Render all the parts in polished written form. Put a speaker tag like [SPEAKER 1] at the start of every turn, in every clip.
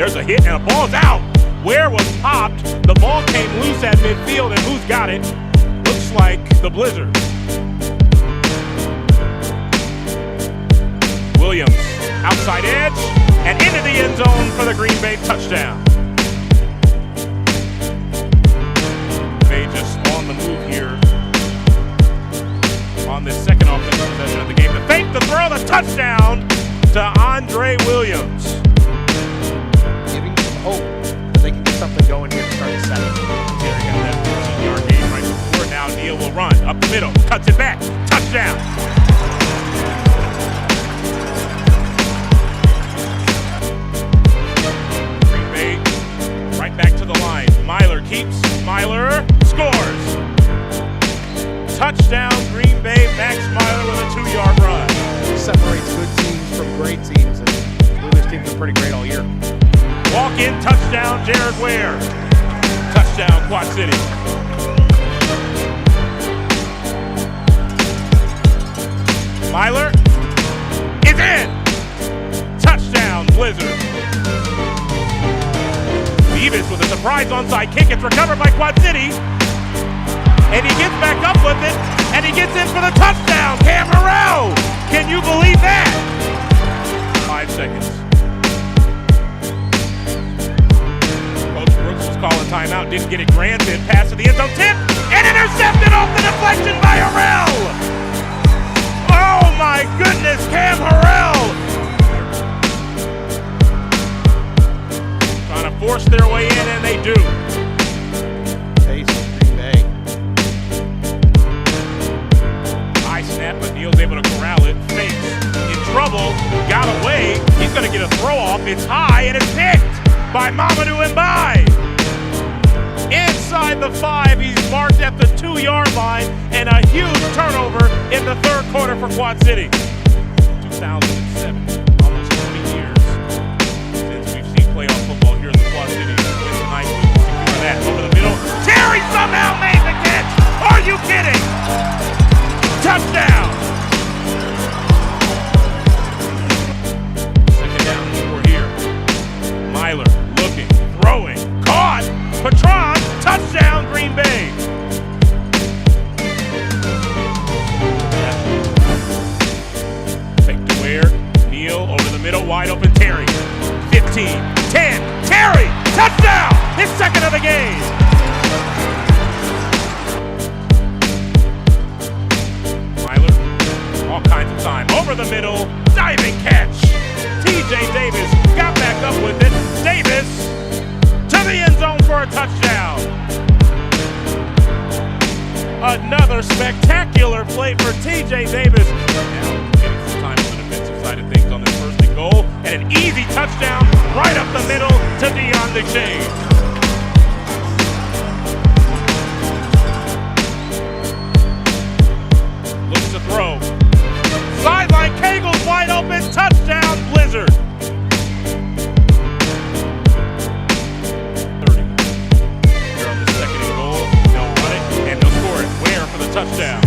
[SPEAKER 1] There's a hit and a ball's out. Where was popped? The ball came loose at midfield, and who's got it? Looks like the Blizzard. Williams, outside edge, and into the end zone for the Green Bay touchdown. Bay just on the move here on this second offensive possession of the game. The fake, the throw, the touchdown to Andre Williams.
[SPEAKER 2] Giving some hope that they can get something going here to start the second.
[SPEAKER 1] Terry got that 14-yard gain right before. Now Neal will run up the middle, cuts it back, touchdown. Back to the line. Myler keeps. Myler scores. Touchdown, Green Bay. Max Myler with a 2-yard run.
[SPEAKER 2] Separates good teams from great teams, and Steelers teams are pretty great all year.
[SPEAKER 1] Walk-in touchdown, Jared Ware. Touchdown, Quad City. Myler is in. Touchdown, Blizzard. Davis with a surprise onside kick. It's recovered by Quad City. And he gets back up with it. And he gets in for the touchdown. Cam Harrell. Can you believe that? 5 seconds. Coach Brooks was calling timeout. Didn't get it granted. Pass to the end zone. Tip. And intercepted off the deflection by Harrell. Oh my goodness. Cam Harrell. Trying to force their way in, and they do.
[SPEAKER 2] Pace of Green Bay.
[SPEAKER 1] High snap, but Neal's able to corral it. Fakes. In trouble. Got away. He's going to get a throw off. It's high, and it's picked by Mamadou Mbaye. Inside the 5, he's marked at the 2-yard line, and a huge turnover in the third quarter for Quad City. 2007. Playoff football here in the Quad City. Win tonight, we can secure that. Over the middle. Terry somehow made the catch. Are you kidding? Touchdown. Second down and 4 here. Myler looking, throwing, caught. Patron, touchdown, Green Bay. Fake to Ware. Neal over the middle, wide open. Terry. 15, 10, Terry, touchdown! His second of the game. Myler, all kinds of time. Over the middle, diving catch. TJ Davis got back up with it. Davis to the end zone for a touchdown. Another spectacular play for TJ Davis. Now getting some time on the defensive side of things on this first and goal. And an easy touchdown right up the middle to Deion DeShane. Looks to throw. Sideline, Cagel's wide open. Touchdown, Blizzard. 30. Here on the second and goal. They'll run it and they'll score it. Ware for the touchdown.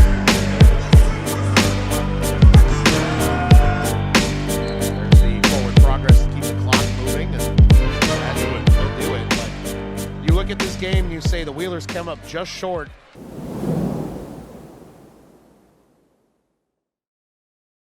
[SPEAKER 2] Look at this game and you say the Wheelers come up just short.